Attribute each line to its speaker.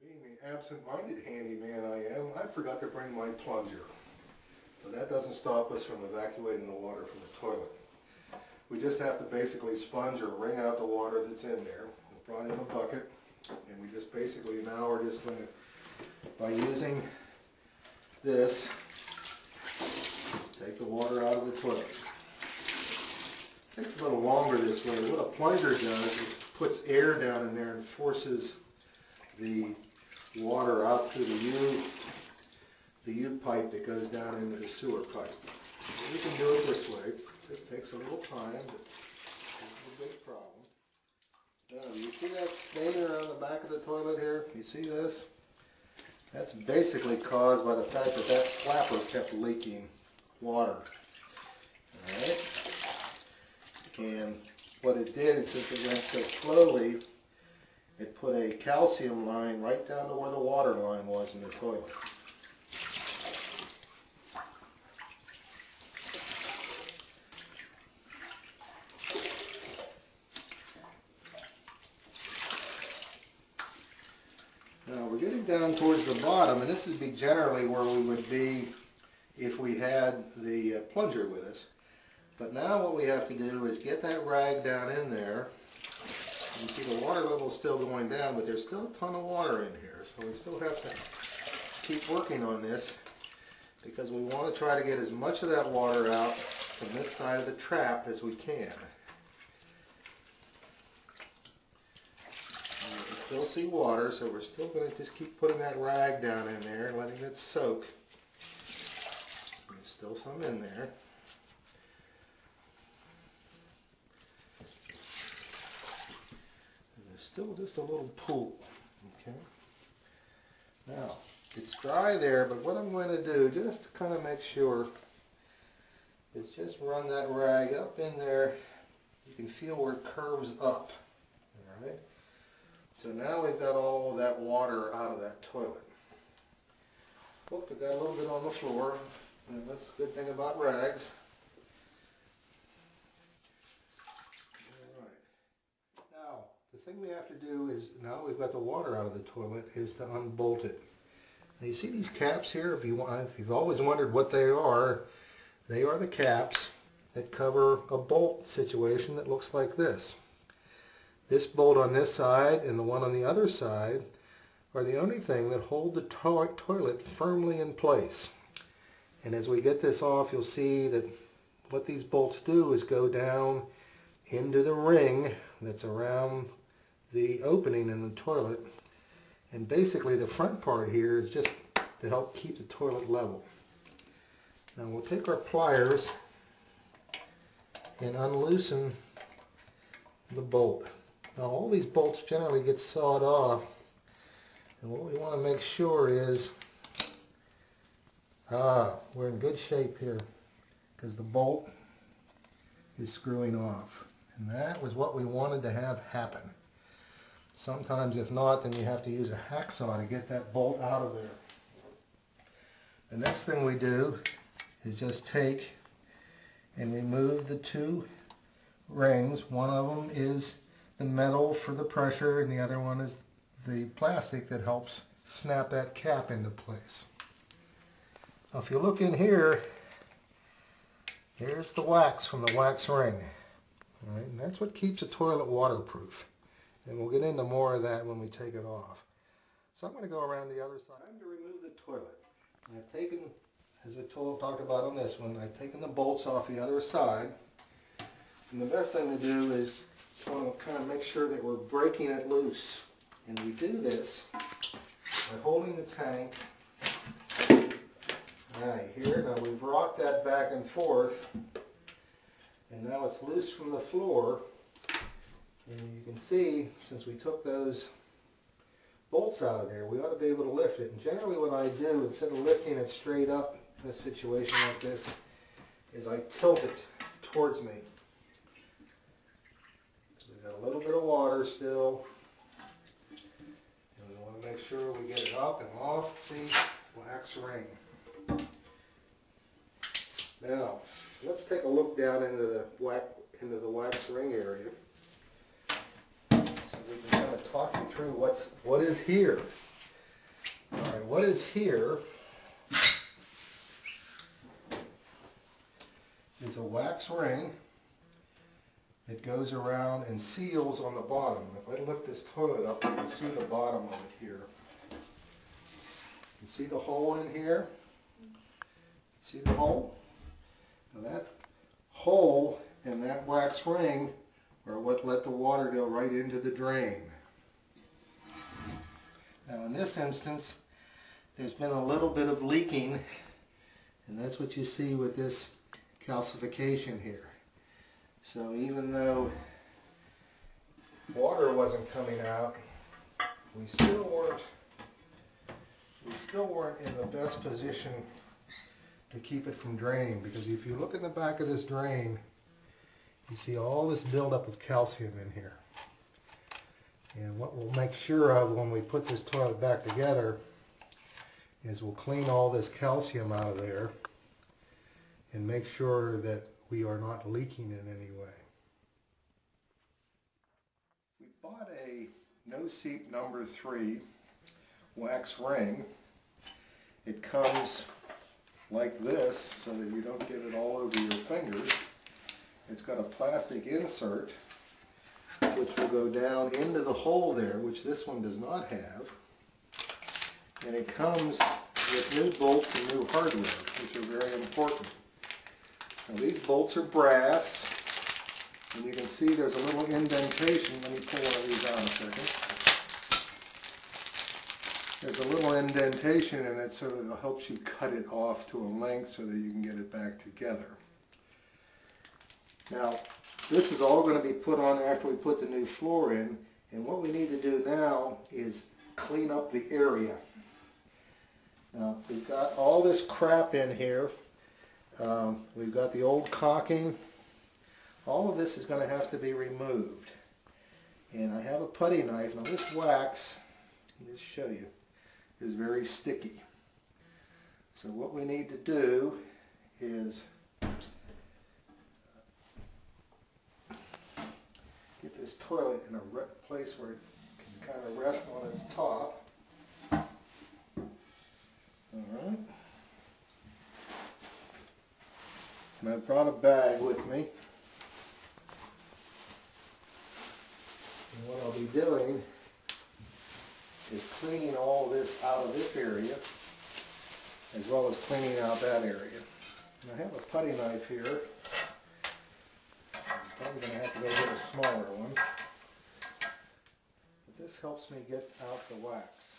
Speaker 1: Being the absent-minded handyman I am, I forgot to bring my plunger. But that doesn't stop us from evacuating the water from the toilet. We just have to basically sponge or wring out the water that's in there. We brought in a bucket, and we just basically now we're just going to, by using this, take the water out of the toilet. It takes a little longer this way. What a plunger does is puts air down in there and forces the water out through the U pipe that goes down into the sewer pipe. We can do it this way. This takes a little time, but it's a big problem. Now, you see that stain around the back of the toilet here? You see this? That's basically caused by the fact that that flapper kept leaking water. Alright? And what it did, since it went so slowly, it put a calcium line right down to where the water line was in the toilet. Now we're getting down towards the bottom, and this would be generally where we would be if we had the plunger with us. But now what we have to do is get that rag down in there. You see the water level is still going down, but there's still a ton of water in here. So we still have to keep working on this because we want to try to get as much of that water out from this side of the trap as we can. And you can still see water, so we're still going to just keep putting that rag down in there and letting it soak. There's still some in there. Still just a little pool. Okay. Now, it's dry there, but what I'm going to do, just to kind of make sure, is just run that rag up in there. You can feel where it curves up. Alright? So now we've got all of that water out of that toilet. Look, we got a little bit on the floor, and that's a good thing about rags. The thing we have to do is, now we've got the water out of the toilet, is to unbolt it. Now you see these caps here? If you've always wondered what they are the caps that cover a bolt situation that looks like this. This bolt on this side and the one on the other side are the only thing that hold the toilet firmly in place. And as we get this off, you'll see that what these bolts do is go down into the ring that's around the opening in the toilet, and basically the front part here is just to help keep the toilet level. Now we'll take our pliers and unloosen the bolt. Now all these bolts generally get sawed off, and what we want to make sure is we're in good shape here because the bolt is screwing off, and that was what we wanted to have happen. Sometimes if not, then you have to use a hacksaw to get that bolt out of there. The next thing we do is just take and remove the two rings. One of them is the metal for the pressure, and the other one is the plastic that helps snap that cap into place. Now if you look in here, here's the wax from the wax ring. All right, and that's what keeps the toilet waterproof. And we'll get into more of that when we take it off. So I'm going to go around the other side. Time to remove the toilet. And I've taken, as we talked about on this one, I've taken the bolts off the other side. And the best thing to do is want to kind of make sure that we're breaking it loose. And we do this by holding the tank right here. Now we've rocked that back and forth, and now it's loose from the floor. And you can see, since we took those bolts out of there, we ought to be able to lift it. And generally what I do, instead of lifting it straight up in a situation like this, is I tilt it towards me. So we've got a little bit of water still. And we want to make sure we get it up and off the wax ring. Now, let's take a look down into the wax ring area. So we can kind of talk you through what is here. Alright, what is here is a wax ring that goes around and seals on the bottom. If I lift this toilet up, you can see the bottom of it here. You see the hole in here? See the hole? Now that hole and that wax ring are what let the water go right into the drain. Now in this instance, there's been a little bit of leaking, and that's what you see with this calcification here. So even though water wasn't coming out, we still weren't in the best position to keep it from draining, because if you look in the back of this drain, you see all this buildup of calcium in here. And what we'll make sure of when we put this toilet back together is we'll clean all this calcium out of there and make sure that we are not leaking in any way. We bought a No Seep number 3 wax ring. It comes like this so that you don't get it all over your fingers. It's got a plastic insert which will go down into the hole there, which this one does not have. And it comes with new bolts and new hardware, which are very important. Now these bolts are brass, and you can see there's a little indentation. Let me pull one of these out a second. There's a little indentation in it so that it helps you cut it off to a length so that you can get it back together. Now this is all going to be put on after we put the new floor in, and what we need to do now is clean up the area. Now we've got all this crap in here. We've got the old caulking. All of this is going to have to be removed. And I have a putty knife. Now this wax, let me just show you, is very sticky. So what we need to do is get this toilet in a place where it can kind of rest on its top. Alright. And I brought a bag with me. And what I'll be doing is cleaning all this out of this area, as well as cleaning out that area. And I have a putty knife here. I'm going to have to go get a smaller one. But this helps me get out the wax.